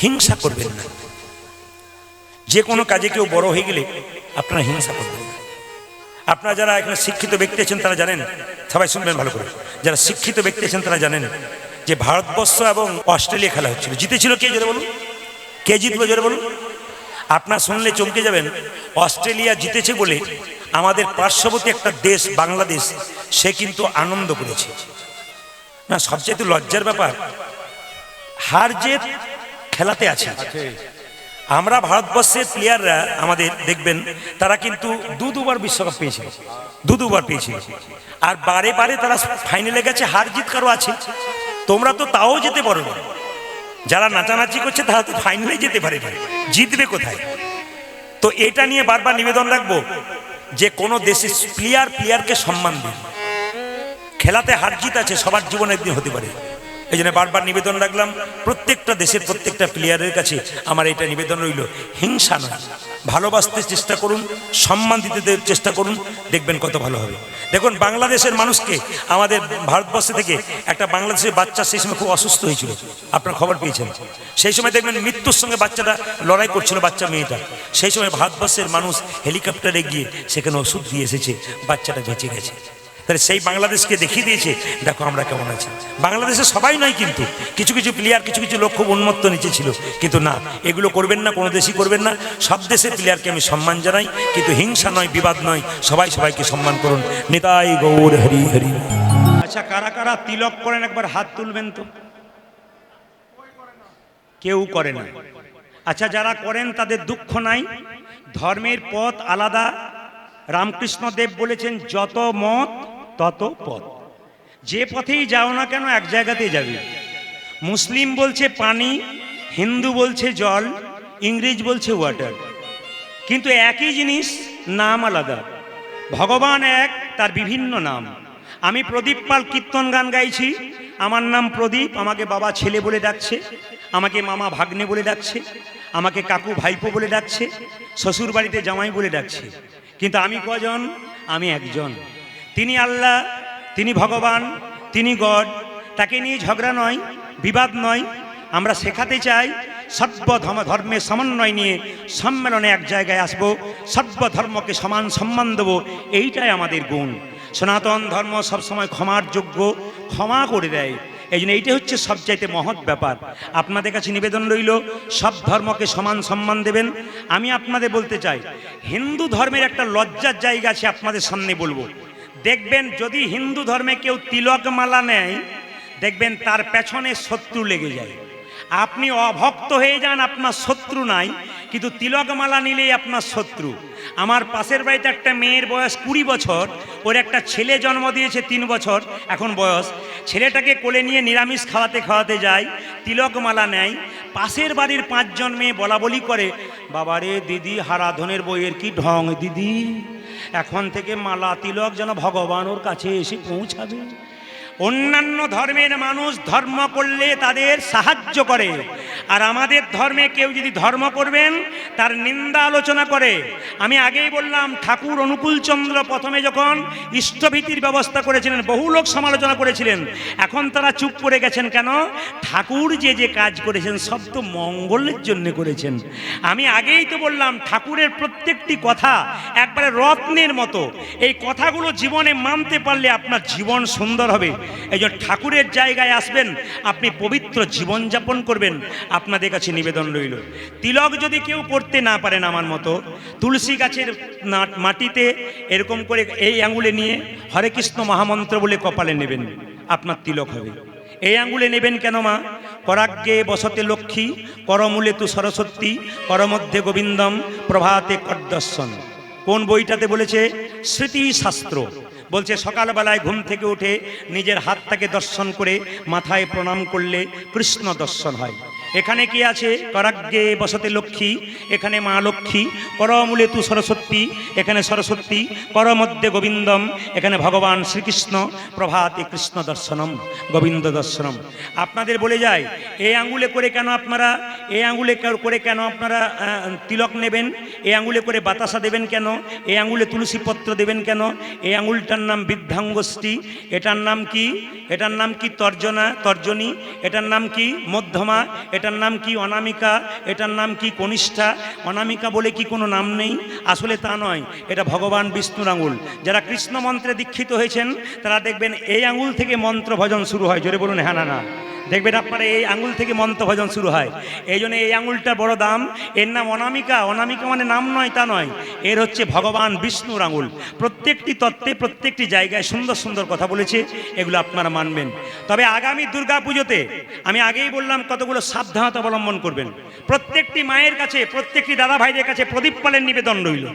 হিংসা করবেন না। যে কোনো কাজে কেউ বড় হয়ে গেলে আপনারা হিংসা করবেন না। আপনারা যারা এখানে শিক্ষিত ব্যক্তি আছেন তারা জানেন, সবাই শুনবেন ভালো করে, যারা শিক্ষিত ব্যক্তি আছেন তারা জানেন যে ভারতবর্ষ এবং অস্ট্রেলিয়া খেলা হচ্ছিল, জিতেছিল কে জোরে বলুন, কে জিতলো জোরে বলুন। আপনার শুনলে চমকে যাবেন, অস্ট্রেলিয়া জিতেছে বলে আমাদের পার্শ্ববর্তী একটা দেশ বাংলাদেশ সে কিন্তু আনন্দ করেছে না। সবচেয়ে লজ্জার ব্যাপার, হার জিত খেলাতে আছে। আমরা ভারতবর্ষের প্লেয়াররা আমাদের দেখবেন তারা কিন্তু দুবার বিশ্বকাপ পেয়েছিল, দুবার পেয়েছিল, আর বারে বারে তারা ফাইনালে গেছে, হার জিত কারো আছে। তোমরা তো তাও যেতে পারো না, যারা নাচানাচি করছে তারা তো ফাইনালে যেতে পারে না, জিতবে কোথায়? তো এটা নিয়ে বারবার নিবেদন রাখবো যে কোনো দেশের প্লেয়ারকে সম্মান দিন। খেলাতে হার জিত আছে, সবার জীবনে একদিন হতে পারে। এই জন্য বারবার নিবেদন রাখলাম প্রত্যেকটা দেশের প্রত্যেকটা প্লেয়ারের কাছে আমার এটা নিবেদন রইল, হিংসা নয়, ভালোবাসতে চেষ্টা করুন, সম্মান দিতে চেষ্টা করুন, দেখবেন কত ভালো হবে। দেখুন বাংলাদেশের মানুষকে আমাদের ভারতবর্ষ থেকে একটা বাংলাদেশের বাচ্চা সেই সময় খুব অসুস্থ হয়েছিল, আপনার খবর পেয়েছেন। সেই সময় দেখবেন মৃত্যুর সঙ্গে বাচ্চাটা লড়াই করছিল, বাচ্চা মেয়েটা। সেই সময় ভারতবর্ষের মানুষ হেলিকপ্টারে গিয়ে সেখানে ওষুধ দিয়ে এসেছে, বাচ্চাটা বেঁচে গেছে। তাহলে সেই বাংলাদেশকে দেখিয়ে দিয়েছে দেখো আমরা কেমন আছি। বাংলাদেশে সবাই নয়, কিন্তু কিছু কিছু প্লেয়ার, কিছু কিছু লোক খুব উন্মত্ত নিচে ছিল, কিন্তু না, এগুলো করবেন না, কোনো দেশই করবেন না। সব দেশের প্লেয়ারকে আমি সম্মান জানাই, কিন্তু হিংসা নয়, বিবাদ নয়, সবাই সবাইকে সম্মান করুন। নিতাই গৌর হরি হরি। আচ্ছা, কারা কারা তিলক করেন একবার হাত তুলবেন তো? কেউ করে না। আচ্ছা, যারা করেন তাদের দুঃখ নাই, ধর্মের পথ আলাদা। রামকৃষ্ণ দেব বলেছেন যত মত তত পথ, যে পথেই যাও না কেন এক জায়গাতেই যাবে। মুসলিম বলছে পানি, হিন্দু বলছে জল, ইংরেজ বলছে ওয়াটার, কিন্তু একই জিনিস, নাম আলাদা। ভগবান এক, তার বিভিন্ন নাম। আমি প্রদীপ পাল কীর্তন গান গাইছি, আমার নাম প্রদীপ, আমাকে বাবা ছেলে বলে ডাকছে, আমাকে মামা ভাগ্নে বলে ডাকছে, আমাকে কাকু ভাইপো বলে ডাকছে, শ্বশুর বাড়িতে জামাই বলে ডাকছে, কিন্তু আমি কজন? আমি একজন। তিনি আল্লাহ, তিনি ভগবান, তিনি গড। তাকে নিয়ে ঝগড়া নয়, বিবাদ নয়। আমরা শেখাতে চাই সর্বধর্মের সমন্বয় নিয়ে সম্মেলনে এক জায়গায় আসব, সর্বধর্মকে সমান সম্মান দেব, এইটাই আমাদের গুণ। সনাতন ধর্ম সবসময় ক্ষমার যোগ্য, ক্ষমা করে দেয়। এই জন্য এইটা হচ্ছে সবচাইতে মহৎ ব্যাপার। আপনাদের কাছে নিবেদন রইল সব ধর্মকে সমান সম্মান দেবেন। আমি আপনাদের বলতে চাই, হিন্দু ধর্মের একটা লজ্জার জায়গা আছে, আপনাদের সামনে বলবো। দেখবেন যদি হিন্দু ধর্মে কেউ তিলক মালা নেয়, দেখবেন তার পেছনে শত্রু লেগে যায়। আপনি অভক্ত হয়ে যান, আপনার শত্রু নাই, কিন্তু তিলকমালা নিলেই আপনার শত্রু। আমার পাশের বাড়িতে একটা মেয়ের বয়স 20 বছর, ওর একটা ছেলে জন্ম দিয়েছে 3 বছর এখন বয়স। ছেলেটাকে কোলে নিয়ে নিরামিষ খাওয়াতে খাওয়াতে যায়, তিলকমালা নেয়। পাশের বাড়ির 5 জন মেয়ে বলা বলি করে, বাবারে দিদি হারাধনের বইয়ের কি ঢং দিদি, এখন থেকে মালা তিলক যেন ভগবান ওর কাছে এসে পৌঁছাবে। অন্যান্য ধর্মের মানুষ ধর্ম করলে তাদের সাহায্য করে, আর আমাদের ধর্মে কেউ যদি ধর্ম করবেন তার নিন্দা আলোচনা করে। আমি আগেই বললাম, ঠাকুর অনুকূলচন্দ্র প্রথমে যখন ইষ্টভীতির ব্যবস্থা করেছিলেন, বহু লোক সমালোচনা করেছিলেন। এখন তারা চুপ করে গেছেন কেন? ঠাকুর যে যে কাজ করেছেন সব তো মঙ্গলের জন্য করেছেন। আমি আগেই তো বললাম, ঠাকুরের প্রত্যেকটি কথা একবারে রত্নের মতো। এই কথাগুলো জীবনে মানতে পারলে আপনার জীবন সুন্দর হবে। এই জন্য ঠাকুরের জায়গায় আসবেন, আপনি পবিত্র জীবনযাপন করবেন। আপনাদের কাছে নিবেদন রইল, তিলক যদি কেউ করতে না পারেন আমার মতো, তুলসী গাছের মাটিতে এরকম করে এই আঙুলে নিয়ে হরে কৃষ্ণ মহামন্ত্র বলে কপালে নেবেন, আপনার তিলক হবে। এই আঙুলে নেবেন কেন মা? করাগ্গে বসতে লক্ষ্মী, করমূলে তু সরস্বতী, করমধ্যে গোবিন্দম, প্রভাতে কর্দর্শন। কোন বইটাতে বলেছে? স্মৃতিশাস্ত্র বলছে সকালবেলায় ঘুম থেকে উঠে নিজের হাতটাকে দর্শন করে মাথায় প্রণাম করলে কৃষ্ণ দর্শন হয়। এখানে কি আছে? করাগ্গে বসতে লক্ষ্মী, এখানে মা লক্ষ্মী। করমূলে তু সরস্বতী, এখানে সরস্বতী। করমধ্যে গোবিন্দম, এখানে ভগবান শ্রীকৃষ্ণ। প্রভাতে কৃষ্ণ দর্শনম, গোবিন্দ দর্শনম। আপনাদের বলে যায়, এই আঙ্গুলে করে কেন আপনারা, এই আঙ্গুলে করে কেন আপনারা তিলক নেবেন? এই আঙ্গুলে করে বাতাসা দেবেন কেন? এই আঙ্গুলে তুলসী পত্র দেবেন কেন? এই আঙ্গুলটার নাম বৃদ্ধাঙ্গুষ্ঠী। এটার নাম কি? এটার নাম কি? তর্জনী। এটার নাম কি? মধ্যমা। এটার নাম কি অনামিকা, এটার নাম কি কনিষ্ঠা। অনামিকা বলে কি কোনো নাম নেই? আসলে তা নয়, এটা ভগবান বিষ্ণুর আঙুল। যারা কৃষ্ণ মন্ত্রে দীক্ষিত হয়েছেন তারা দেখবেন এই আঙুল থেকে মন্ত্র ভজন শুরু হয়। জোরে বলুন হ্যাঁ না না। দেখবেন আপনারা এই আঙুল থেকে মন্ত্র ভজন শুরু হয়। এই জন্য এই আঙুলটা বড় দাম। এর নাম অনামিকা। অনামিকা মানে নাম নয়, তা নয়, এর হচ্ছে ভগবান বিষ্ণুর আঙুল। প্রত্যেকটি তত্ত্বে প্রত্যেকটি জায়গায় সুন্দর সুন্দর কথা বলেছে, এগুলো আপনারা মানবেন। তবে আগামী দুর্গা পুজোতে আমি আগেই বললাম কতগুলো সাবধানতা অবলম্বন করবেন। প্রত্যেকটি মায়ের কাছে, প্রত্যেকটি দাদা ভাইদের কাছে প্রদীপ পালের নিবেদন রইল।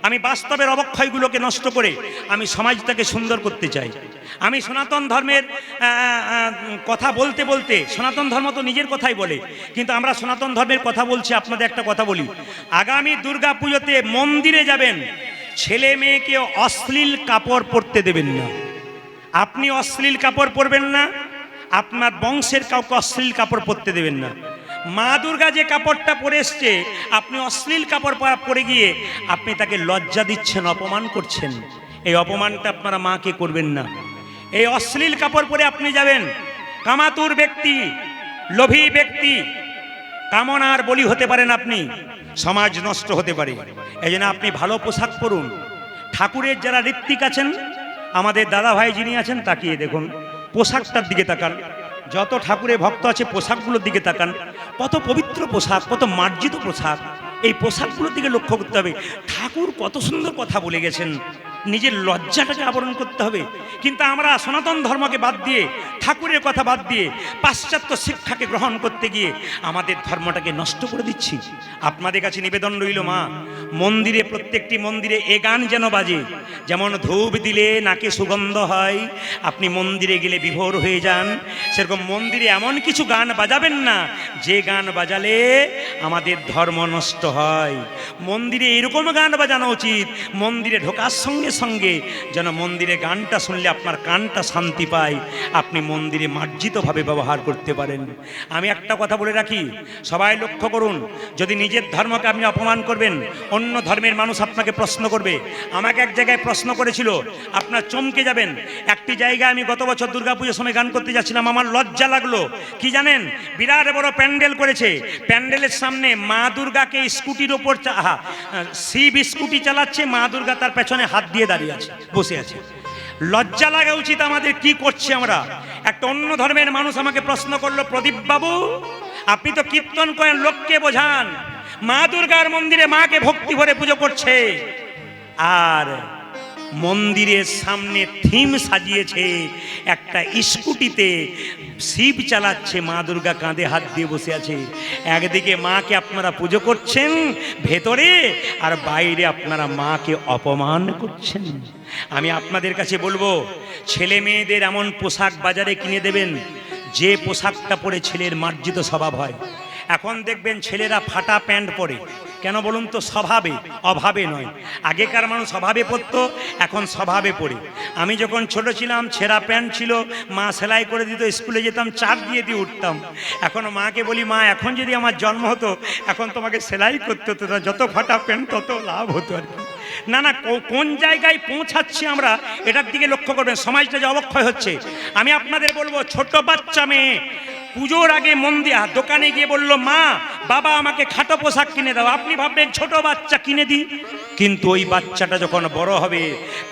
আমি বাস্তবের অবক্ষয়গুলোকে নষ্ট করে আমি সমাজটাকে সুন্দর করতে চাই। আমি সনাতন ধর্মের কথা বলতে বলতে, সনাতন ধর্ম তো নিজের কথাই বলে, কিন্তু আমরা সনাতন ধর্মের কথা বলছি। আপনাদের একটা কথা বলি, আগামী দুর্গা পুজোতে মন্দিরে যাবেন, ছেলে মেয়েকে অশ্লীল কাপড় পরতে দেবেন না। আপনি অশ্লীল কাপড় পরবেন না, আপনার বংশের কাউকে অশ্লীল কাপড় পরতে দেবেন না। মা দুর্গা যে কাপড়টা পরে এসছে, আপনি অশ্লীল কাপড় পরে গিয়ে আপনি তাকে লজ্জা দিচ্ছেন, অপমান করছেন। এই অপমানটা আপনারা মাকে করবেন না। এই অশ্লীল কাপড় পরে আপনি যাবেন, কামাতুর ব্যক্তি, লোভী ব্যক্তি, কামনার বলি হতে পারেন আপনি, সমাজ নষ্ট হতে পারে। এই জন্য আপনি ভালো পোশাক পরুন। ঠাকুরের যারা ঋত্বিক আছেন, আমাদের দাদা ভাই যিনি আছেন, তাকিয়ে দেখুন, পোশাকটার দিকে তাকান। যত ঠাকুরের ভক্ত আছে পোশাকগুলোর দিকে তাকান, কত পবিত্র পোশাক, কত মার্জিত পোশাক। এই পোশাকগুলোর দিকে লক্ষ্য করতে হবে। ঠাকুর কত সুন্দর কথা বলে গেছেন, নিজের লজ্জাটাকে আবরণ করতে হবে। কিন্তু আমরা সনাতন ধর্মকে বাদ দিয়ে, ঠাকুরের কথা বাদ দিয়ে পাশ্চাত্য শিক্ষাকে গ্রহণ করতে গিয়ে আমাদের ধর্মটাকে নষ্ট করে দিচ্ছি। আপনাদের কাছে নিবেদন রইল, মা, মন্দিরে, প্রত্যেকটি মন্দিরে এ গান যেন বাজে। যেমন ধূপ দিলে নাকে সুগন্ধ হয়, আপনি মন্দিরে গেলে বিভোর হয়ে যান, সেরকম মন্দিরে এমন কিছু গান বাজাবেন না যে গান বাজালে আমাদের ধর্ম নষ্ট হয়। মন্দিরে এরকম গান বাজানো উচিত, মন্দিরে ঢোকার সঙ্গে সঙ্গে যেন মন্দিরে গানটা শুনলে আপনার কানটা শান্তি পায়, আপনি মন্দিরে মার্জিতভাবে ব্যবহার করতে পারেন। আমি একটা কথা বলে রাখি, সবাই লক্ষ্য করুন, যদি নিজের ধর্মকে আপনি অপমান করবেন, অন্য ধর্মের মানুষ আপনাকে প্রশ্ন করবে। আমাকে এক জায়গায় প্রশ্ন করেছিল, আপনার চমকে যাবেন। একটি জায়গায় আমি গত বছর দুর্গাপুজোর সময় গান করতে যাচ্ছিলাম, আমার লজ্জা লাগলো। কি জানেন, বিরাট বড় প্যান্ডেল করেছে, প্যান্ডেলের সামনে মা দুর্গাকে স্কুটির ওপর শিব স্কুটি চালাচ্ছে, মা দুর্গা তার পেছনে হাত দিয়ে দাঁড়িয়ে আছে, বসে আছে। লজ্জা লাগা উচিত আমাদের, কি করছে আমরা। একটা অন্য ধর্মের মানুষ আমাকে প্রশ্ন করলো, প্রদীপ বাবু, আপনি তো কীর্তন করেন, লোককে বোঝান, মা দুর্গার মন্দিরে মাকে ভক্তি ভরে পুজো করছে, আর মন্দিরের সামনে থিম সাজিয়েছে, একটা স্কুটিতে শিব চালাচ্ছে, মা দুর্গা কাঁধে হাত দিয়ে বসে আছে। একদিকে মাকে আপনারা পুজো করছেন ভেতরে, আর বাইরে আপনারা মাকে অপমান করছেন। আমি আপনাদের কাছে বলবো, ছেলে মেয়েদের এমন পোশাক বাজারে কিনে দেবেন যে পোশাকটা পরে ছেলের মার্জিত স্বভাব হয়। এখন দেখবেন ছেলেরা ফাটা প্যান্ট পরে, কেন বলুন তো? স্বভাবে, অভাবে নয়। আগেকার মানুষ অভাবে পরতো, এখন স্বভাবে পরে। আমি যখন ছোট ছিলাম, ছেঁড়া প্যান্ট ছিল, মা সেলাই করে দিত, স্কুলে যেতাম, চাপ দিয়ে দিয়ে উঠতাম। এখন মাকে বলি, মা, এখন যদি আমার জন্ম হতো, এখন তোমাকে সেলাই করতে হতো না, যত ফাটা প্যান্ট তত লাভ হতো আর কি। না না, কোন জায়গায় পৌঁছাচ্ছি আমরা, এটার দিকে লক্ষ্য করবেন। সমাজটা যে অবক্ষয় হচ্ছে, আমি আপনাদের বলবো, ছোট বাচ্চা মেয়ে পুজোর আগে দোকানে গিয়ে বলল, মা, বাবা আমাকে খাটো পোশাক কিনে দাও। আপনি ভাববেন ছোট বাচ্চা কিনে দিই, কিন্তু ওই বাচ্চাটা যখন বড় হবে,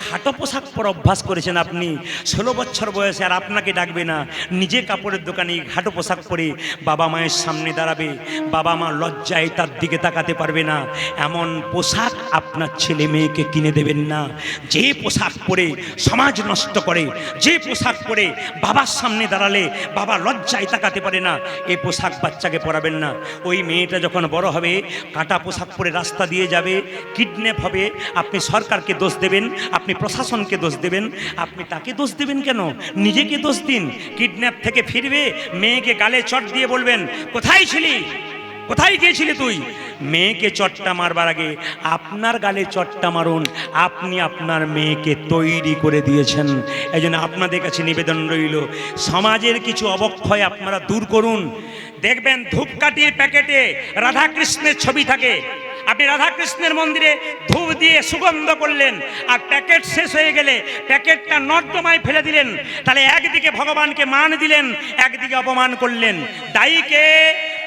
খাটো পোশাক পরে অভ্যাস করেছেন আপনি 16 বছর বয়সে, আর আপনাকে ডাকবে না, নিজে কাপড়ের দোকানে খাটো পোশাক পরে বাবা মায়ের সামনে দাঁড়াবে, বাবা মা লজ্জায় তার দিকে তাকাতে পারবে না। এমন পোশাক আপনার ছেলে মেয়েকে কিনে দেবেন না, যে পোশাক পরে সমাজ নষ্ট করে, যে পোশাক পরে বাবার সামনে দাঁড়ালে বাবা লজ্জায় তাকাতে পারে না, এই পোশাক বাচ্চাকে পরাবেন না। ওই মেয়েটা যখন বড় হবে, কাটা পোশাক পরে রাস্তা দিয়ে যাবে, কিডন্যাপ হবে, আপনি সরকারকে দোষ দেবেন, আপনি প্রশাসনকে দোষ দেবেন। আপনি তাকে দোষ দেবেন কেন? নিজেকে দোষ দিন। কিডন্যাপ থেকে ফিরবে, মেয়েকে গালে চট দিয়ে বলবেন, কোথায় ছিলি, কোথায় গিয়েছিলি তুই? মেয়েকে চটটা মারবার আগে আপনার গালে চটটা মারুন, আপনি আপনার মেয়েকে তৈরি করে দিয়েছেন। এই জন্য আপনাদের কাছে নিবেদন রইল, সমাজের কিছু অবক্ষয় আপনারা দূর করুন। দেখবেন ধূপকাঠির প্যাকেটে রাধাকৃষ্ণের ছবি থাকে, আপনি রাধাকৃষ্ণের মন্দিরে ধূপ দিয়ে সুগন্ধ করলেন, আর প্যাকেট শেষ হয়ে গেলে প্যাকেটটা নর্দমায় ফেলে দিলেন, তাহলে একদিকে ভগবানকে মান দিলেন, একদিকে অপমান করলেন। দায়ীকে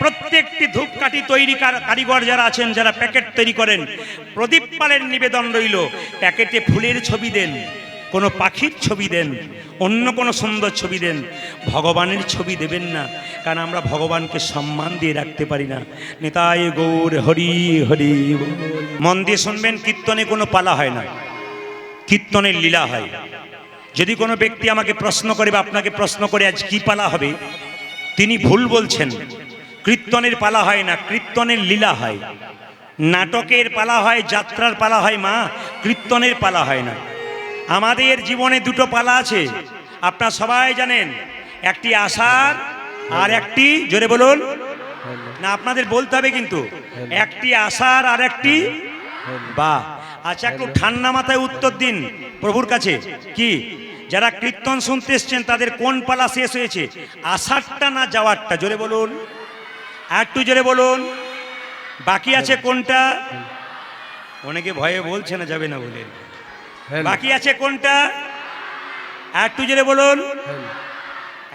প্রত্যেকটি ধূপকাঠি তৈরি কারিগর যারা আছেন, যারা প্যাকেট তৈরি করেন, প্রদীপ পালের নিবেদন রইল, প্যাকেটে ফুলের ছবি দেন, কোনো পাখির ছবি দেন, অন্য কোনো সুন্দর ছবি দেন, ভগবানের ছবি দেবেন না, কারণ আমরা ভগবানকে সম্মান দিয়ে রাখতে পারি না। নিতাই গৌর হরি হরি। মন দিয়ে শুনবেন, কীর্তনে কোনো পালা হয় না, কীর্তনের লীলা হয়। যদি কোনো ব্যক্তি আমাকে প্রশ্ন করে বা আপনাকে প্রশ্ন করে আজ কি পালা হবে, তিনি ভুল বলছেন। কীর্তনের পালা হয় না, কীর্তনের লীলা হয়। নাটকের পালা হয়, যাত্রার পালা হয়, মা, কীর্তনের পালা হয় না। আমাদের জীবনে দুটো পালা আছে, আপনারা সবাই জানেন, একটি আষাঢ় আর একটি, জোরে বলুন না, আপনাদের বলতে হবে কিন্তু, একটি আষাঢ় আর একটি, বাহ, আচ্ছা একটু ঠান্ডা মাথায় উত্তর দিন প্রভুর কাছে। কি যারা কীর্তন শুনতে এসছেন তাদের কোন পালা শেষ হয়েছে, আষাঢ়টা না যাওয়ারটা? জোরে বলুন, একটু জোরে বলুন। বাকি আছে কোনটা? অনেকে ভয়ে বলছে না, যাবে না বলে। বাকি আছে কোনটা? একটু জোরে বলুন।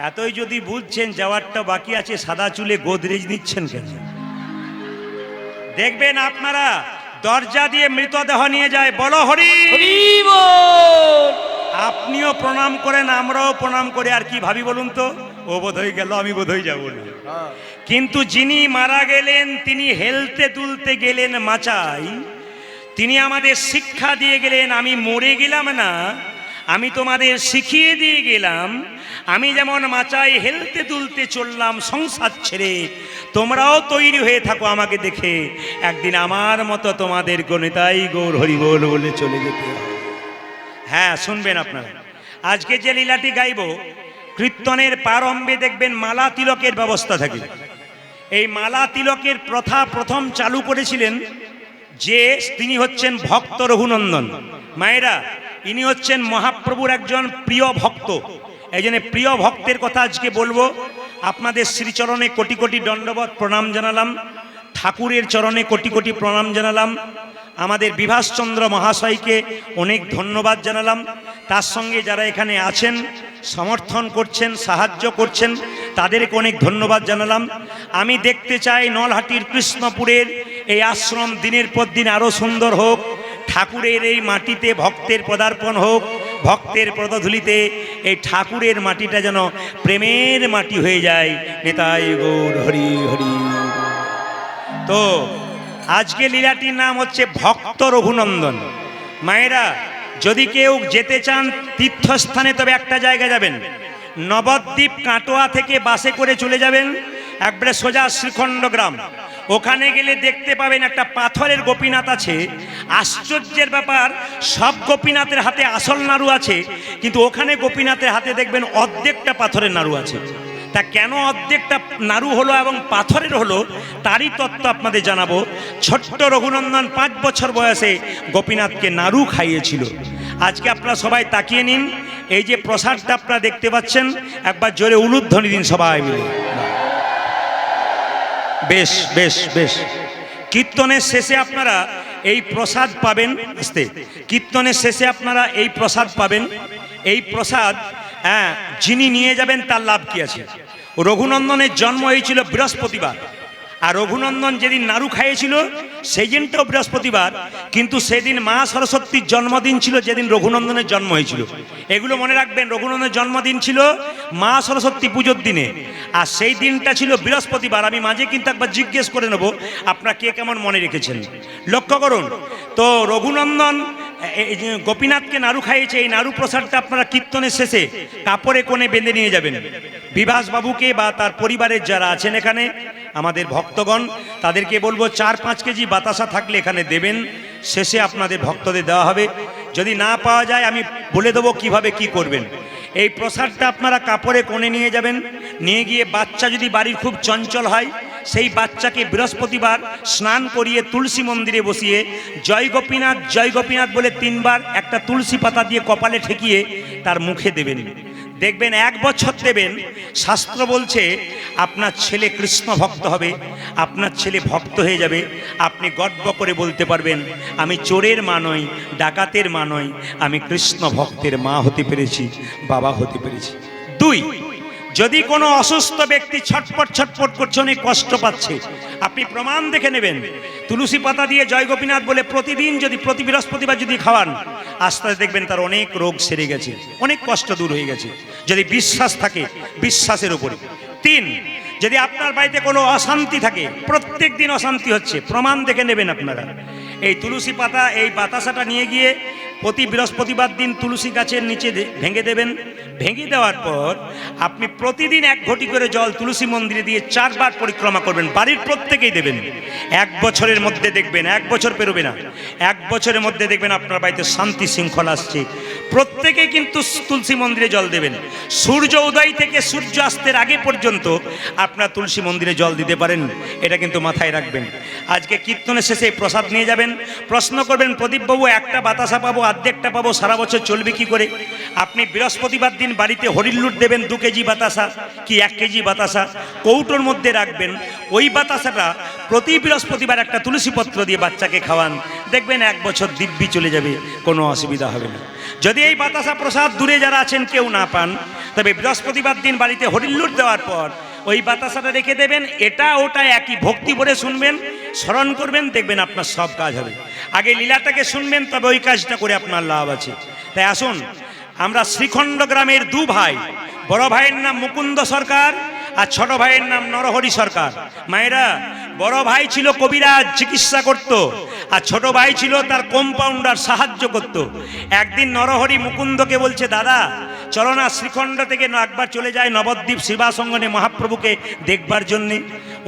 এতই যদি বুঝছেন যাওয়ারটা বাকি আছে, সাদা চুলে গোদরেজ নিচ্ছেন কেন? দেখবেন আপনারা দরজা দিয়ে মৃতদেহ নিয়ে যায়, বলো হরি হরি বল। আপনিও প্রণাম করেন, আমরাও প্রণাম করে, আর কি ভাবি বলুন তো, ও বোধ হয়ে গেল, আমি বোধ হয়ে যাবো না। কিন্তু যিনি মারা গেলেন তিনি হেলতে তুলতে গেলেন মাচাই, তিনি আমাদের শিক্ষা দিয়ে গেলেন, আমি মরে গেলাম না, আমি তোমাদের শিখিয়ে দিয়ে গেলাম, আমি যেমন মাচায় হেলতে তুলতে চললাম সংসার ছেড়ে, তোমরাও তৈরি হয়ে থাকো আমাকে দেখে, একদিন আমার মতো তোমাদের গণিতাই গৌর হরি বল বলে চলে যেতে হবে। হ্যাঁ, শুনবেন আপনারা, আজকে যে লীলাটি গাইব, কীর্তনের প্রারম্ভে দেখবেন মালা তিলকের ব্যবস্থা থাকে। এই মালা তিলকের প্রথা প্রথম চালু করেছিলেন যে, তিনি হচ্ছেন ভক্ত রঘুনন্দন। মায়েরা, ইনি হচ্ছেন মহাপ্রভুর একজন প্রিয় ভক্ত। এই জন্য প্রিয় ভক্তের কথা আজকে বলবো। আপনাদের শ্রীচরণে কোটি কোটি দণ্ডবত প্রণাম জানালাম, ঠাকুরের চরণে কোটি কোটি প্রণাম জানালাম, আমাদের বিভাসচন্দ্র মহাশয়কে অনেক ধন্যবাদ জানালাম, তার সঙ্গে যারা এখানে আছেন সমর্থন করছেন, সাহায্য করছেন, তাদেরকে অনেক ধন্যবাদ জানালাম। আমি দেখতে চাই নলহাটির কৃষ্ণপুরের এই আশ্রম দিনের পর দিন আরও সুন্দর হোক, ঠাকুরের এই মাটিতে ভক্তের পদার্পণ হোক, ভক্তের পদধূলিতে এই ঠাকুরের মাটিটা যেন প্রেমের মাটি হয়ে যায়। নিতাই গৌর হরি হরি। তো আজকে লীলাটির নাম হচ্ছে ভক্ত রঘুনন্দন। মায়েরা, যদি কেউ যেতে চান তীর্থস্থানে, তবে একটা জায়গা যাবেন, নবদ্বীপ কাটোয়া থেকে বাসে করে চলে যাবেন একবারে সোজা শ্রীখণ্ড গ্রাম। ওখানে গেলে দেখতে পাবেন একটা পাথরের গোপীনাথ আছে। আশ্চর্যের ব্যাপার, সব গোপীনাথের হাতে আসল নাড়ু আছে, কিন্তু ওখানে গোপীনাথের হাতে দেখবেন অর্ধেকটা পাথরের নাড়ু আছে। তা কেন অর্ধেকটা নাড়ু হলো এবং পাথরের হলো, তারই তত্ত্ব আপনাদের জানাবো। ছোট্ট রঘুনন্দন 5 বছর বয়সে গোপীনাথকে নাড়ু খাইয়েছিল। আজকে আপনারা সবাই তাকিয়ে নিন, এই যে প্রসাদটা আপনারা দেখতে পাচ্ছেন, একবার জোরে উলুধ্বনি দিন সবাই মিলে। বেশ বেশ বেশ। কীর্তনের শেষে আপনারা এই প্রসাদ পাবেন। আস্তে, কীর্তনের শেষে আপনারা এই প্রসাদ পাবেন। এই প্রসাদ যিনি নিয়ে যাবেন তার লাভ কি আছে? রঘুনন্দনের জন্ম হয়েছিল বৃহস্পতিবার, আর রঘুনন্দন যেদিন নাড়ু খাইয়েছিল সেই দিনটাও বৃহস্পতিবার, কিন্তু সেদিন মা সরস্বতীর জন্মদিন ছিল, যেদিন রঘুনন্দনের জন্ম হয়েছিল। এগুলো মনে রাখবেন, রঘুনন্দনের জন্মদিন ছিল মা সরস্বতী পুজোর দিনে, আর সেই দিনটা ছিল বৃহস্পতিবার। আমি মাঝে কিন্তু একবার জিজ্ঞেস করে নেব আপনারা কে কেমন মনে রেখেছেন। লক্ষ্য করুন তো, রঘুনন্দন গোপীনাথকে নাড়ু খাইয়েছে। এই নাড়ু প্রসাদটা আপনারা কীর্তনের শেষে কাপড়ে কোণে বেঁধে নিয়ে যাবেন। বিভাসবাবুকে বা তার পরিবারের যারা আছেন এখানে আমাদের ভক্তগণ, তাদেরকে বলবো 4-5 কেজি বাতাসা থাকলে এখানে দেবেন। শেষে আপনাদের ভক্তদের দেওয়া হবে। যদি না পাওয়া যায় আমি বলে দেবো কিভাবে কি করবেন। এই প্রসাদটা আপনারা কাপড়ে কোণে নিয়ে যাবেন। নিয়ে গিয়ে বাচ্চা যদি বাড়ির খুব চঞ্চল হয়, সেই বাচ্চাকে বৃহস্পতিবার স্নান করিয়ে তুলসী মন্দিরে বসিয়ে জয় গোপীনাথ বলে 3 বার একটা তুলসী পাতা দিয়ে কপালে ঠেকিয়ে তার মুখে দেবেন। দেখবেন 1 বছর দেবেন। শাস্ত্র বলছে আপনার ছেলে কৃষ্ণ ভক্ত হবে, আপনার ছেলে ভক্ত হয়ে যাবে। আপনি গর্ব করে বলতে পারবেন, আমি চোরের মা নই, ডাকাতের মা নই, আমি কৃষ্ণ ভক্তের মা হতে পেরেছি, বাবা হতে পেরেছি। 2, যদি কোনো অসুস্থ ব্যক্তি ছটপট ছটপট করছে, অনেক কষ্ট পাচ্ছে, আপনি প্রমাণ দেখে নেবেন। তুলসী পাতা দিয়ে জয় গোপীনাথ বলে প্রতিদিন যদি প্রতি বৃহস্পতিবার যদি খাওয়ান, আস্তে আস্তে দেখবেন তার অনেক রোগ সেরে গেছে, অনেক কষ্ট দূর হয়ে গেছে, যদি বিশ্বাস থাকে বিশ্বাসের উপরে। 3, যদি আপনার বাড়িতে কোনো অশান্তি থাকে, প্রত্যেক দিন অশান্তি হচ্ছে, প্রমাণ দেখে নেবেন আপনারা। এই তুলসী পাতা, এই বাতাসাটা নিয়ে গিয়ে প্রতি বৃহস্পতিবার দিন তুলসী গাছের নিচে ভেঙে দেবেন। ভেঙে দেওয়ার পর আপনি প্রতিদিন 1 ঘটি করে জল তুলসী মন্দিরে দিয়ে 4 বার পরিক্রমা করবেন, বাড়ির প্রত্যেকেই দেবেন। 1 বছরের মধ্যে দেখবেন, 1 বছর পেরোবে না, 1 বছরের মধ্যে দেখবেন আপনার বাড়িতে শান্তি শৃঙ্খলা আসছে। প্রত্যেকেই কিন্তু তুলসী মন্দিরে জল দেবেন। সূর্য উদয় থেকে সূর্য অস্তের আগে পর্যন্ত আপনার তুলসী মন্দিরে জল দিতে পারেন, এটা কিন্তু মাথায় রাখবেন। আজকে কীর্তনের শেষে প্রসাদ নিয়ে যাবেন, প্রশ্ন করবেন, প্রদীপবাবু একটা বাতাসা পাবো, অর্ধেকটা পাবো, সারা বছর চলবে কি করে? আপনি বৃহস্পতিবার দিন বাড়িতে হরিলুট দেবেন 2 কেজি বাতাসা কি 1 কেজি বাতাসা, কৌটোর মধ্যে রাখবেন। ওই বাতাসাটা প্রতি বৃহস্পতিবার একটা তুলসী পত্র দিয়ে বাচ্চাকে খাওয়ান, দেখবেন 1 বছর দিব্যি চলে যাবে, কোনো অসুবিধা হবে না। যদি এই বাতাসা প্রসাদ দূরে যারা আছেন কেউ না পান, তবে বৃহস্পতিবার দিন বাড়িতে হরিলুট দেওয়ার পর ওই বাতাসাটা রেখে দেবেন, এটা ওটা একই ভক্তি ভরে শুনবেন, স্মরণ করবেন, দেখবেন আপনার সব কাজ হবে। আগে লীলাটাকে শুনবেন, তবে ওই কাজটা করে আপনার লাভ আছে। তাই আসুন, আমরা শ্রীখণ্ড গ্রামের 2 ভাই, বড় ভাইয়ের নাম মুকুন্দ সরকার আর ছোট ভাইয়ের নাম নরহরি সরকার। মায়েরা, বড় ভাই ছিল কবিরাজ, চিকিৎসা করত, আর ছোট ভাই ছিল তার কম্পাউন্ডার, সাহায্য করত। একদিন নরহরি মুকুন্দকে বলছে, দাদা চলো না শ্রীখণ্ড থেকে একবার চলে যায় নবদ্বীপ সেবাসঙ্গনে মহাপ্রভুকে দেখবার জন্যে।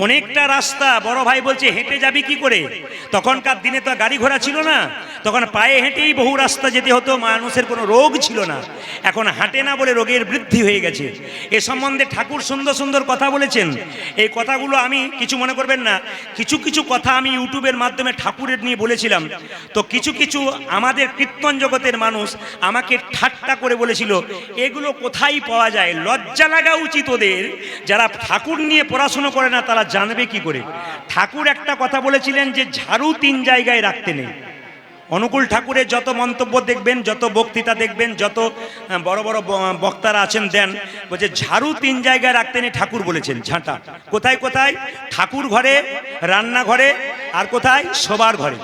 অনেকটা রাস্তা। বড় ভাই বলছে, হেঁটে যাবি কি করে? তখনকার দিনে তো গাড়ি ঘোড়া ছিল না, তখন পায়ে হেঁটেই বহু রাস্তা যেতে হতো, মানুষের কোনো রোগ ছিল না। এখন হাঁটে না বলে রোগের বৃদ্ধি হয়ে গেছে। এ সম্বন্ধে ঠাকুর সুন্দর সুন্দর কথা বলেছেন। এই কথাগুলো আমি কিছু মনে করবেন না, কিছু কিছু কথা আমি ইউটিউবের মাধ্যমে ঠাকুরের নিয়ে বলেছিলাম। তো কিছু কিছু আমাদের কীর্তন জগতের মানুষ আমাকে ঠাট্টা করে বলেছিল, এগুলো কোথায় পাওয়া যায়? লজ্জা লাগা উচিত ওদের, যারা ঠাকুর নিয়ে পড়াশুনো করে না তারা জানবে কি করে? ঠাকুর একটা কথা বলেছিলেন যে ঝাড়ু 3 জায়গায় রাখতে নেই। অনুকূল ঠাকুরের যত মন্তব্য দেখবেন, যত বক্তৃতা দেখবেন, যত বড় বড় বক্তারা আছেন দেন, বলছে ঝাড়ু 3 জায়গায় রাখতে নেই। ঠাকুর বলেছেন ঝাঁটা কোথায় কোথায়? ঠাকুর ঘরে, রান্নাঘরে, আর কোথায়? শোবার ঘরে।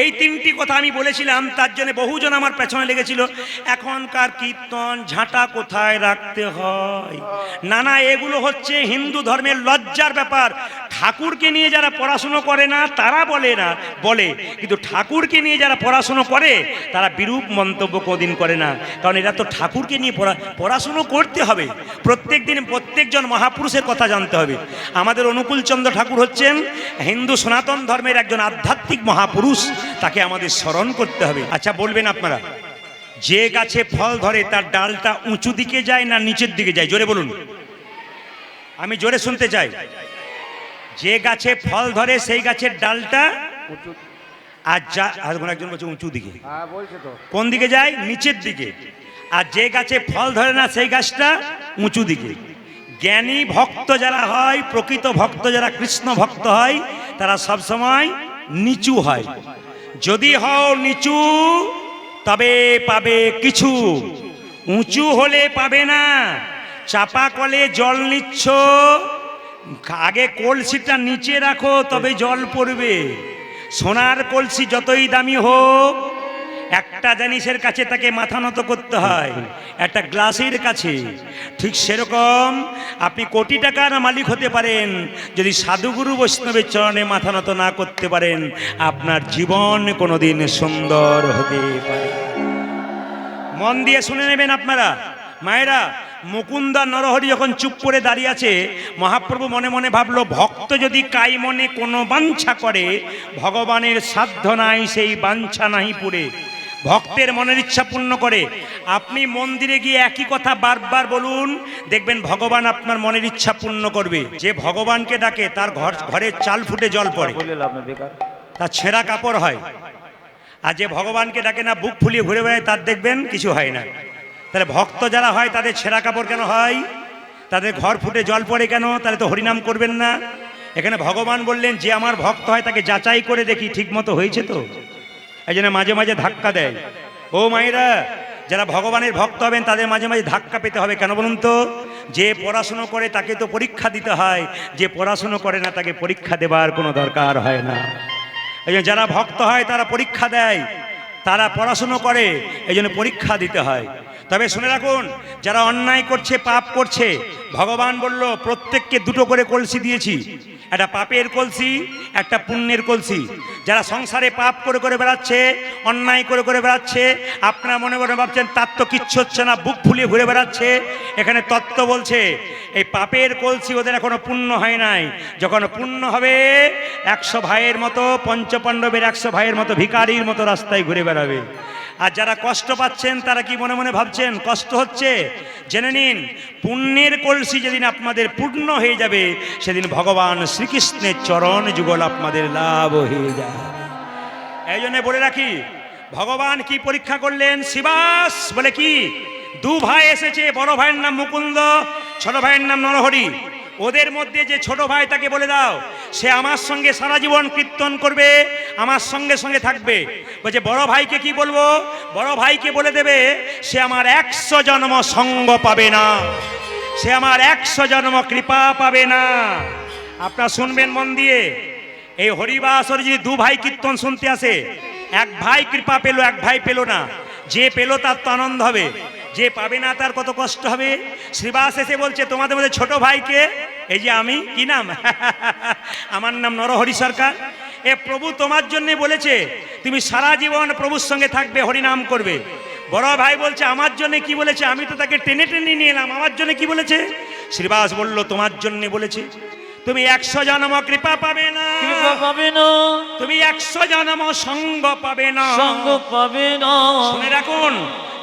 এই 3টি কথা আমি বলেছিলাম, তার জন্য বহুজন আমার পেছনে লেগেছিল, এখনকার কীর্তন ঝাঁটা কোথায় রাখতে হয়? না না, এগুলো হচ্ছে হিন্দু ধর্মের লজ্জার ব্যাপার। ঠাকুরকে নিয়ে যারা পড়াশুনো করে না তারা বলে, কিন্তু ঠাকুরকে নিয়ে যারা পড়াশুনো করে তারা বিরূপ মন্তব্য কোনদিন করে না। কারণ এরা তো ঠাকুরকে নিয়ে পড়াশুনো করতে হবে, প্রত্যেক দিন প্রত্যেকজন মহাপুরুষের কথা জানতে হবে। আমাদের অনুকূলচন্দ্র ঠাকুর হচ্ছেন হিন্দু সনাতন ধর্মের একজন আধ্যাত্মিক মহাপুরুষ, তাকে আমাদের স্মরণ করতে হবে। আচ্ছা বলবেন আপনারা, যে গাছে ফল ধরে তার ডালটা উঁচু দিকে যায় না নিচের দিকে যায়? জোরে বলুন, আমি জোরে শুনতে চাই। যে গাছে ফল ধরে সেই গাছের ডালটা আর একজন বলছে উঁচু দিকে, কোন দিকে যায়? নিচের দিকে। আর যে গাছে ফল ধরে না সেই গাছটা উঁচু দিকে। জ্ঞানী ভক্ত যারা হয়, প্রকৃত ভক্ত যারা কৃষ্ণ ভক্ত হয়, তারা সব সময় নিচু হয়। যদি হও নিচু তবে পাবে কিছু, উঁচু হলে পাবে না। চাপা কলে জল নিচ্ছ, আগে কলসিটা নিচে রাখো তবে জল পড়বে। সোনার কলসি যতই দামি হোক, একটা জিনিসের কাছে তাকে মাথা নত করতে হয়, একটা গ্লাসের কাছে। ঠিক সেরকম আপনি কোটি টাকার মালিক হতে পারেন, যদি সাধুগুরু বৈষ্ণবের চরণে মাথা নত না করতে পারেন, আপনার জীবন কোনোদিন সুন্দর হতে পারে। মন দিয়ে শুনে নেবেন আপনারা। মায়েরা, মুকুন্দ নরহরি যখন চুপ করে দাঁড়িয়ে আছে, মহাপ্রভু মনে মনে ভাবলো, ভক্ত যদি কাই মনে কোনো বাঞ্ছা করে, ভগবানের সাধ্য নাই সেই বাঞ্ছা নাহি পুরে। ভক্তের মনের ইচ্ছা পূর্ণ করে। আপনি মন্দিরে গিয়ে একই কথা বারবার বলুন, দেখবেন ভগবান আপনার মনের ইচ্ছা পূর্ণ করবে। যে ভগবানকে ডাকে তার ঘরের চাল ফুটে জল পড়ে, তার ছেঁড়া কাপড় হয়। আর যে ভগবানকে ডাকে না, বুক ফুলিয়ে ঘুরে বেড়ায়, তার দেখবেন কিছু হয় না। তাহলে ভক্ত যারা হয় তাদের ছেঁড়া কাপড় কেন হয়? তাদের ঘর ফুটে জল পড়ে কেন? তাহলে তো হরিনাম করবেন না। এখানে ভগবান বললেন, যে আমার ভক্ত হয় তাকে যাচাই করে দেখি ঠিক মতো হয়েছে তো। এই জন্য মাঝে মাঝে ধাক্কা দেয়। ও মায়েরা, যারা ভগবানের ভক্ত হবেন তাদের মাঝে মাঝে ধাক্কা পেতে হবে। কেন বলুন তো? যে পড়াশুনো করে তাকে তো পরীক্ষা দিতে হয়, যে পড়াশুনো করে না তাকে পরীক্ষা দেবার কোনো দরকার হয় না। এই জন্য যারা ভক্ত হয় তারা পরীক্ষা দেয়, তারা পড়াশুনো করে, এই জন্য পরীক্ষা দিতে হয়। তবে শুনে রাখুন, যারা অন্যায় করছে, পাপ করছে, ভগবান বলল প্রত্যেককে দুটো করে কলসি দিয়েছি, একটা পাপের কলসি, একটা পুণ্যের কলসি। যারা সংসারে পাপ করে করে বেড়াচ্ছে, অন্যায় করে করে বেড়াচ্ছে, আপনারা মনে মনে ভাবছেন তার তো কিচ্ছু হচ্ছে না, বুক ফুলিয়ে ঘুরে বেড়াচ্ছে, এখানে তত্ত্ব বলছে এই পাপের কলসি ওদের এখনো পূর্ণ হয় নাই। যখন পূর্ণ হবে 100 ভাইয়ের মতো, পঞ্চপাণ্ডবের 100 ভাইয়ের মতো ভিখারির মতো রাস্তায় ঘুরে বেড়াবে। আর যারা কষ্ট পাচ্ছেন তারা কি মনে মনে ভাবছেন কষ্ট হচ্ছে, জেনে নিন পুণ্যের কলসি যেদিন আপনাদের পূর্ণ হয়ে যাবে, সেদিন ভগবান শ্রীকৃষ্ণের চরণ যুগল আপনাদের লাভ হয়ে যাবে। এই জন্য বলে রাখি, ভগবান কি পরীক্ষা করলেন? শিবাস বলে কি, 2 ভাই এসেছে, বড় ভাইয়ের নাম মুকুন্দ, ছোট ভাইয়ের নাম নরহরি। ওদের মধ্যে যে ছোট ভাই তাকে বলে দাও সে আমার সঙ্গে সারা জীবন কীর্তন করবে, আমার সঙ্গে সঙ্গে থাকবে। বলছে বড় ভাইকে কি বলবো? বড় ভাইকে বলে দেবে সে আমার 100 জন্ম সঙ্গ পাবে না, সে আমার 100 জন্ম কৃপা পাবে না। আপনারা শুনবেন মন দিয়ে, এই হরিবাসরে যদি 2 ভাই কীর্তন শুনতে আসে, এক ভাই কৃপা পেল, এক ভাই পেল না, যে পেল তার তো আনন্দ হবে, যে পাবে না তার কত কষ্ট হবে। শ্রীবাস এসে বলছে তোমাদের মধ্যে ছোট ভাইকে, এই যে আমি, কি নাম? আমার নাম নরহরি সরকার। এ প্রভু তোমার জন্য বলেছে তুমি সারা জীবন প্রভুর সঙ্গে থাকবে, হরিনাম করবে। বড় ভাই বলছে আমার জন্য কি বলেছে? আমি তো তাকে টেনে টেনে নিয়ে এলাম, আমার জন্য কি বলেছে? শ্রীবাস বলল তোমার জন্য বলেছে তুমি 100 জন্ম কৃপা পাবে না, কৃপা পাবে না, তুমি 100 জন্ম সঙ্গ পাবে না, সঙ্গ পাবে না। শুনে রাখুন,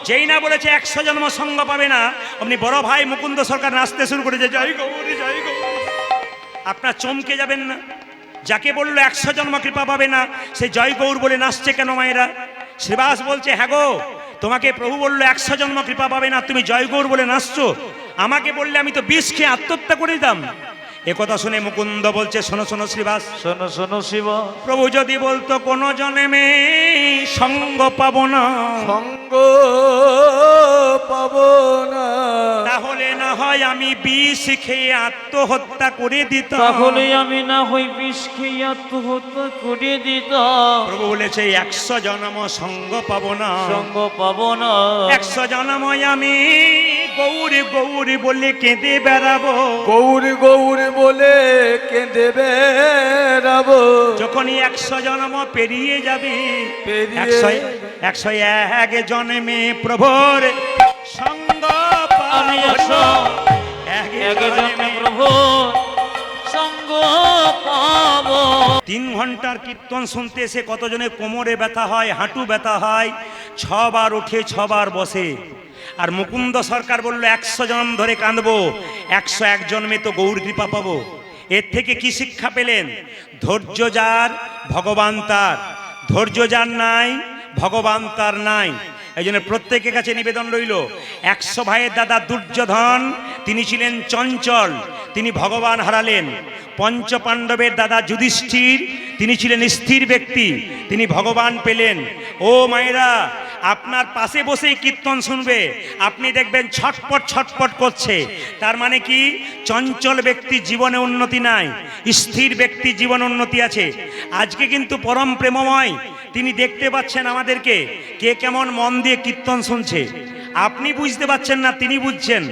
যেই না বলেছে 100 জন্ম সঙ্গ পাবে না, আপনি বড় ভাই মুকুন্দ সরকার নাচতে শুরু করেছে জয় গৌরী জয় গৌরী। আপনার চমকে যাবেন না? যাকে বললো 100 জন্ম কৃপা পাবে না, সে জয় গৌর বলে নাচছে কেন মায়েরা? শ্রীবাস বলছে হ্যাঁ গো, তোমাকে প্রভু বললো 100 জন্ম কৃপা পাবে না, তুমি জয় গৌর বলে নাচছো। আমাকে বললে আমি তো বিষ খেয়ে আত্মহত্যা করে দিতাম। একথা শুনে মুকুন্দ বলছে শোনো শোনো শ্রীবাস, শোনো শোনো শিব, প্রভু যদি বলতো কোন জন্মে সঙ্গ পাবো না, সঙ্গ পাবো না, তাহলে না হয় আমি বিষ খেয়ে আত্মহত্যা করে দিতাম, তাহলে আমি না হই বিষ খেয়ে আত্মহত্যা করে দিতাম। প্রভু বলেছে 100 জন্ম সঙ্গ পাবো না, সঙ্গ পাবো না, 100 জন্ম আমি গৌরী গৌরী বলে কেঁদে বেড়াবো, গৌরী গৌরী বলে কেঁদে বেড়াবো। যখনই 100 জন্ম পেরিয়ে যাবে, পেরিয়ে 101 জন্মে প্রভুর সঙ্গ আমি পাবো, 101 জন্মে প্রভু সঙ্গ পাবো। 3 ঘন্টার কীর্তন শুনতে এসে কতজনের কোমরে ব্যথা হয়, হাঁটু ব্যথা হয়, 6 বার ওঠে 6 বার বসে। আর মুকুন্দ সরকার বলল 100 জন্ম ধরে কাঁদবো, 101 জন্মে তো গৌর কৃপা পাবো। এর থেকে কি শিক্ষা পেলেন? ধৈর্য যার ভগবান তার, ধৈর্য যার নাই ভগবান তার নাই। এই জন্য প্রত্যেকের কাছে নিবেদন রইল, 100 ভাইয়ের দাদা দুর্যোধন তিনি ছিলেন চঞ্চল, তিনি ভগবান হারালেন। পঞ্চপাণ্ডবের দাদা যুধিষ্ঠির তিনি ছিলেন স্থির ব্যক্তি, তিনি ভগবান পেলেন। ও মায়েরা, আপনার পাশে বসেই কীর্তন শুনবে, আপনি দেখবেন ছটপট ছটপট করছে, তার মানে কি? চঞ্চল ব্যক্তি জীবনে উন্নতি নাই, স্থির ব্যক্তি জীবন উন্নতি আছে। আজকে কিন্তু পরম প্রেমময়, তিনি দেখতে পাচ্ছেন আমাদেরকে কে কেমন মন দিয়ে কীর্তন শুনছে। আপনি বুঝতে পারছেন না, তিনি বুঝছেন।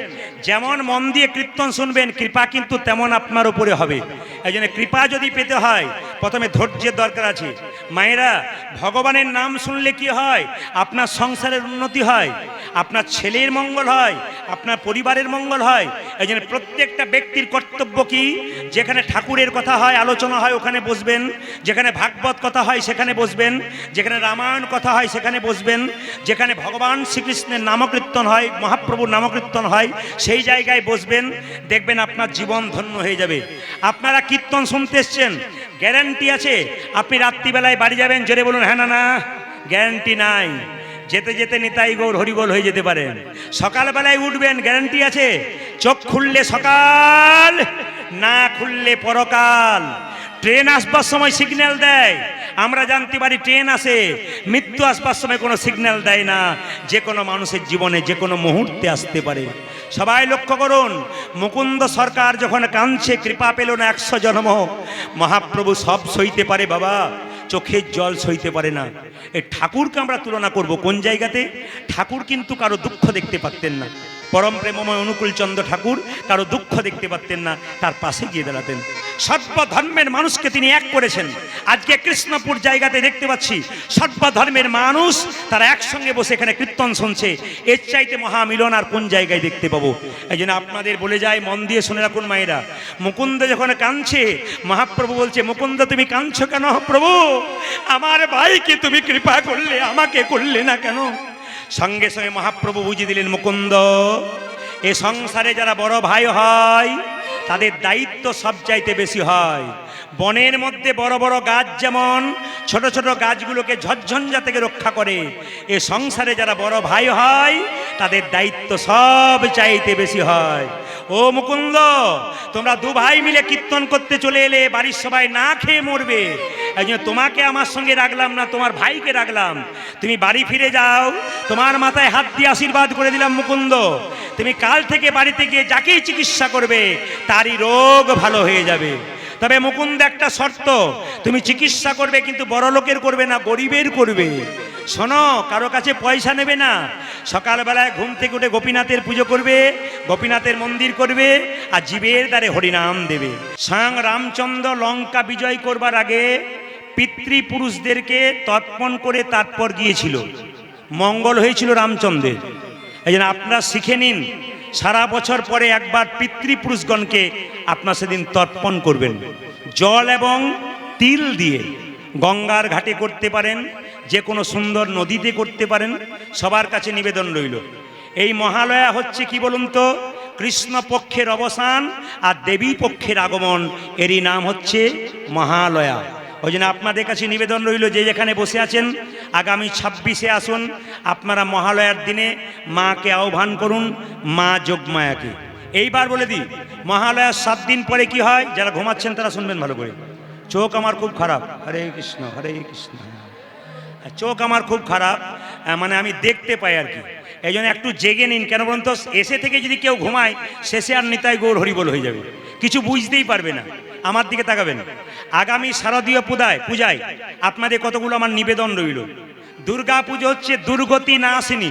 যেমন মন দিয়ে কীর্তন শুনবেন, কৃপা কিন্তু তেমন আপনার উপরে হবে। এই জন্য কৃপা যদি পেতে হয় প্রথমে ধৈর্যের দরকার আছে। মায়েরা, ভগবানের নাম শুনলে কি হয়? আপনার সংসারের উন্নতি হয়, আপনার ছেলের মঙ্গল হয়, আপনার পরিবারের মঙ্গল হয়। এই জন্য প্রত্যেকটা ব্যক্তির কর্তব্য কি? যেখানে ঠাকুরের কথা হয়, আলোচনা হয়, ওখানে বসবেন। যেখানে ভাগবত কথা হয় সেখানে বসবেন। যেখানে রামায়ণ কথা হয় সেখানে বসবেন। যেখানে ভগবান শ্রীকৃষ্ণের নামকীর্তন হয়, মহাপ্রভুর নামকীর্তন হয়, সেই জায়গায় বসবেন। দেখবেন আপনার জীবন ধন্য হয়ে যাবে। আপনারা কীর্তন শুনতে এসছেন, গ্যারান্টি আছে আপনি রাত্রিবেলায় বাড়ি যাবেন? জোরে বলুন হ্যাঁ না না? গ্যারান্টি নাই। যেতে যেতে নিতাই গৌর হরিবোল হয়ে যেতে পারেন। সকালবেলায় উঠবেন, গ্যারান্টি আছে চোখ খুললে সকাল, না খুললে পরকাল। ট্রেন আসবার সময় সিগন্যাল দেয়, আমরা জানতে পারি ট্রেন আসে। মৃত্যু আসবার সময় কোনো সিগন্যাল দেয় না, যে কোনো মানুষের জীবনে যে কোনো মুহূর্তে আসতে পারে। সবাই লক্ষ্য করুন, মুকুন্দ সরকার যখন কাঁদছে, কৃপা পেল না 100 জন্ম, মহাপ্রভু সব সইতে পারে বাবা, চোখের জল সইতে পারে না। এই ঠাকুরকে আমরা তুলনা করব কোন জায়গাতে? ঠাকুর কিন্তু কারো দুঃখ দেখতে পারতেন না, পরম প্রেমময় অনুকূলচন্দ্র ঠাকুর কারো দুঃখ দেখতে পারতেন না, তার পাশে গিয়ে দাঁড়াতেন। সর্বধর্মের মানুষকে তিনি এক করেছেন। আজকে কৃষ্ণপুর জায়গাতে দেখতে পাচ্ছি সর্বধর্মের মানুষ তারা একসঙ্গে বসে এখানে কীর্তন শুনছে। এর চাইতে মহামিলন আর কোন জায়গায় দেখতে পাবো? এই জন্য আপনাদের বলে যায়, মন দিয়ে শুনে রাখুন মায়েরা, মুকুন্দ যখন কাঁদছে, মহাপ্রভু বলছে, মুকুন্দ তুমি কাঁদছো কেন? প্রভু, আমার ভাইকে তুমি কৃপা করলে, আমাকে করলে না কেন? সঙ্গে সঙ্গে মহাপ্রভু বুঝিয়ে দিলেন, মুকুন্দ, এ সংসারে যারা বড় ভাই হয় তাদের দায়িত্ব সব চাইতে বেশি হয়। বনের মধ্যে বড় বড় গাছ যেমন ছোট ছোট গাছগুলোকে ঝড়ঝঞ্ঝা থেকে রক্ষা করে, এ সংসারে যারা বড় ভাই হয় তাদের দায়িত্ব সব চাইতে বেশি হয়। ও মুকুন্দ, তোমরা দু ভাই মিলে কীর্তন করতে চলে এলে, বাড়ির সবাই না খেয়ে মরবে, এই জন্য তোমাকে আমার সঙ্গে রাখলাম না, তোমার ভাইকে রাখলাম। তুমি বাড়ি ফিরে যাও, তোমার মাথায় হাত দিয়ে আশীর্বাদ করে দিলাম মুকুন্দ, তুমি কাল থেকে বাড়িতে গিয়ে যাকেই চিকিৎসা করবে তারই রোগ ভালো হয়ে যাবে। তবে মুকুন্দ, একটা শর্ত, তুমি চিকিৎসা করবে কিন্তু বড় লোকের করবে না, গরিবের করবে। শোনো, কারো কাছে পয়সা নেবে না। সকালবেলায় ঘুম থেকে উঠে গোপীনাথের পুজো করবে, গোপীনাথের মন্দির করবে, আর জীবের দ্বারে হরিনাম দেবে। স্বয়ং রামচন্দ্র লঙ্কা বিজয় করবার আগে পিতৃপুরুষদেরকে তর্পণ করে তারপর গিয়েছিল, মঙ্গল হয়েছিল রামচন্দ্রের। এই জন্য আপনারা শিখে নিন, সারা বছর পরে একবার পিতৃপুরুষগণকে আপনার সেদিন তর্পণ করবেন। জল এবং তিল দিয়ে গঙ্গার ঘাটে করতে পারেন, যে কোনো সুন্দর নদীতে করতে পারেন, সবার কাছে নিবেদন রইল। এই মহালয়া হচ্ছে কি বলুন তো? কৃষ্ণ পক্ষের অবসান আর দেবী পক্ষের আগমন, এরই নাম হচ্ছে মহালয়া। ওই জন্য আপনাদের কাছে নিবেদন রইল, যে যেখানে বসে আছেন আগামী 26-এ আসুন, আপনারা মহালয়ার দিনে মাকে আহ্বান করুন, মা যোগমায়াকে। এইবার বলে দিই, মহালয়ার 7 দিন পরে কি হয়, যারা ঘুমাচ্ছেন তারা শুনবেন ভালো করে। চোখ আমার খুব খারাপ, হরে কৃষ্ণ হরে কৃষ্ণ, চোখ আমার খুব খারাপ, মানে আমি দেখতে পাই আর কি। এই জন্য একটু জেগে নিন। কেন বলুন তো, এসে থেকে যদি কেউ ঘুমায়, শেষে আর নিতাই গৌর হরিবোল হয়ে যাবে, কিছু বুঝতেই পারবে না। আমার দিকে তাকাবেন। আগামী শারদীয় পূজায় আপনাদের কতগুলো আমার নিবেদন রইল। দুর্গা পুজো হচ্ছে দুর্গতি নাশিনী,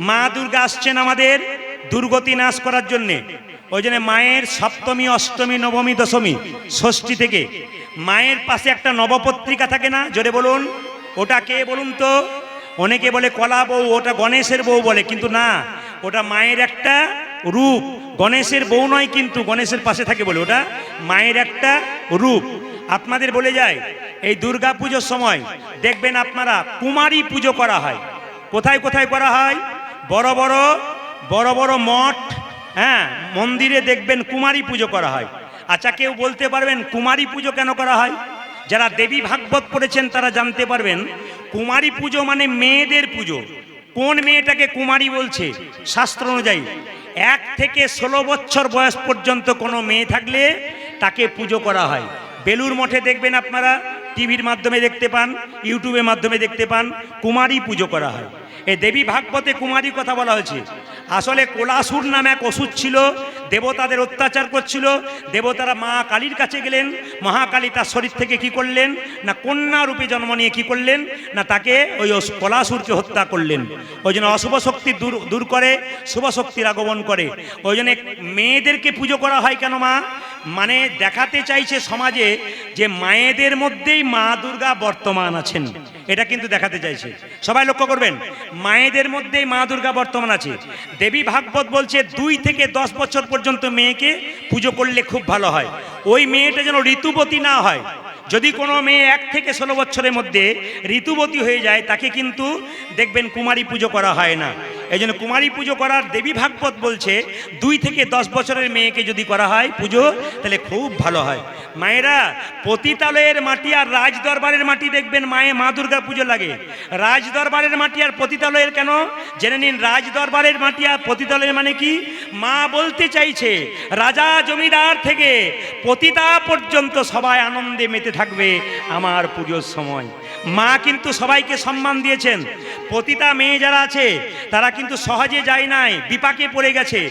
মা দুর্গা আসছেন আমাদের দুর্গতি নাশ করার জন্যে। ওই জন্য মায়ের সপ্তমী, অষ্টমী, নবমী, দশমী, ষষ্ঠী থেকে মায়ের পাশে একটা নবপত্রিকা থাকে না, জোরে বলুন, ওটা কে বলুন তো? অনেকে বলে কলা বউ, ওটা গণেশের বউ বলে, কিন্তু না, ওটা মায়ের একটা রূপ। গণেশের বউ নয়, কিন্তু গণেশের পাশে থাকে বলে ওটা মায়ের একটা রূপ। আপনাদের বলে যায়, এই দুর্গা পুজোর সময় দেখবেন আপনারা কুমারী পুজো করা হয়। কোথায় কোথায় করা হয়? বড় বড় মঠ, হ্যাঁ, মন্দিরে দেখবেন কুমারী পুজো করা হয়। আচ্ছা, কেউ বলতে পারবেন কুমারী পুজো কেন করা হয়? যারা দেবী ভাগবত পড়েছেন তারা জানতে পারবেন, কুমারী পুজো মানে মেয়েদের পুজো। কোন মেয়েটাকে কুমারী বলছে? শাস্ত্র অনুযায়ী 1 থেকে 16 বছর বয়স পর্যন্ত কোনো মেয়ে থাকলে তাকে পুজো করা হয়। বেলুর মঠে দেখবেন আপনারা, টিভির মাধ্যমে দেখতে পান, ইউটিউবের মাধ্যমে দেখতে পান, কুমারী পুজো করা হয়। এই দেবী ভাগবতে কুমারী কথা বলা হয়েছে। আসলে কোলাসুর নামে এক অসুর ছিল, দেবতাদের অত্যাচার করছিল। দেবতারা মা কালীর কাছে গেলেন, মহাকালী তার শরীর থেকে কি করলেন না, কন্যা রূপে জন্ম নিয়ে কি করলেন না, তাকে ওই কোলাসুরকে হত্যা করলেন। ওই জন্য অশুভ শক্তি দূর করে, শুভ শক্তির আগমন করে। ওই জন্য মেয়েদেরকে পুজো করা হয় কেন? মানে দেখাতে চাইছে সমাজে যে মায়েদের মধ্যেই মা দুর্গা বর্তমান আছেন, এটা কিন্তু দেখাতে চাইছে। সবাই লক্ষ্য করবেন, মায়েদের মধ্যেই মা দুর্গা বর্তমান আছে। দেবী ভাগবত বলছে 2 থেকে 10 বছর পর্যন্ত মেয়েকে পুজো করলে খুব ভালো হয়। ওই মেয়েটা যেন ঋতুবতী না হয়। যদি কোনো মেয়ে 1 থেকে 16 বছরের মধ্যে ঋতুবতী হয়ে যায়, তাকে কিন্তু দেখবেন কুমারী পুজো করা হয় না। এই জন্য কুমারী পুজো করার দেবী ভাগবত বলছে 2 থেকে 10 বছরের মেয়েকে যদি করা হয় পুজো, তাহলে খুব ভালো হয়। মায়েরা, পতিতালয়ের মাটি আর রাজ দরবারের মাটি দেখবেন মা দুর্গা পুজো লাগে। রাজ দরবারের মাটি আর পতিতালয়ের কেন জেনে নিন। রাজ দরবারের মাটি আর পতিতালয়ের মানে কি? মা বলতে চাইছে রাজা জমিদার থেকে পতিতা পর্যন্ত সবাই আনন্দে মেতে থাকবে আমার পুজোর সময়। মা কিন্তু সবাইকে সম্মান দিয়েছেন। পতিতা মেয়ে যারা আছে তারা কিন্তু সহজে যায় নাই, বিপাকে পড়ে গেছে।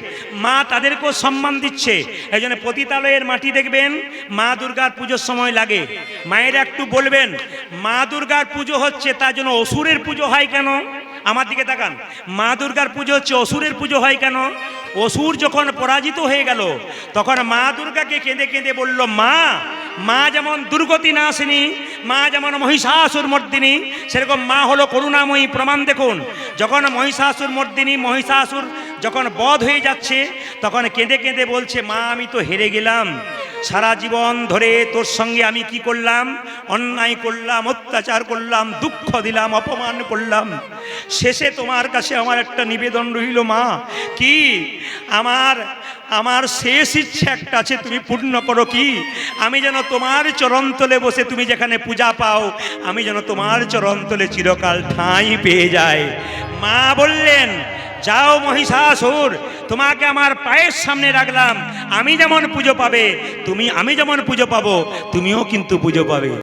মা তাদেরকেও সম্মান দিচ্ছে। এই জন্য পতিতালয়ের মাটি দেখবেন মা দুর্গার পুজোর সময় লাগে। মায়েরা একটু বলবেন, মা দুর্গার পুজো হচ্ছে, তার জন্য অসুরের পুজো হয় কেন? আমার দিকে তাকান। মা দুর্গার পুজো হচ্ছে, অসুরের পুজো হয় কেন? অসুর যখন পরাজিত হয়ে গেল, তখন মা দুর্গাকে কেঁদে কেঁদে বলল, মা মা যেমন দুর্গতি নাশিনী, মা যেমন মহিষাসুর মর্দিনী, সেরকম মা হলো করুণাময়ী। প্রমাণ দেখুন, যখন মহিষাসুর মর্দিনী, মহিষাসুর যখন বধ হয়ে যাচ্ছে, তখন কেঁদে কেঁদে বলছে, মা আমি তো হেরে গেলাম, সারা জীবন ধরে তোর সঙ্গে আমি কি করলাম? অন্যায় করলাম, অত্যাচার করলাম, দুঃখ দিলাম, অপমান করলাম। শেষে তোমার কাছে আমার একটা নিবেদন রইল মা, কি আমার শেষ ইচ্ছা একটা আছে, তুমি পূর্ণ করো। কি? আমি যেন তোমার চরণতলে বসে, তুমি যেখানে পূজা পাও, আমি যেন তোমার চরণতলে চিরকাল ঠাঁই পেয়ে যাই। মা বললেন, যাও মহিষাসুর, তোমাকে আমার পায়ের সামনে রাখলাম, আমি যেমন পুজো পাবে তুমি, আমি যেমন পুজো পাবো তুমিও কিন্তু পুজো পাবে।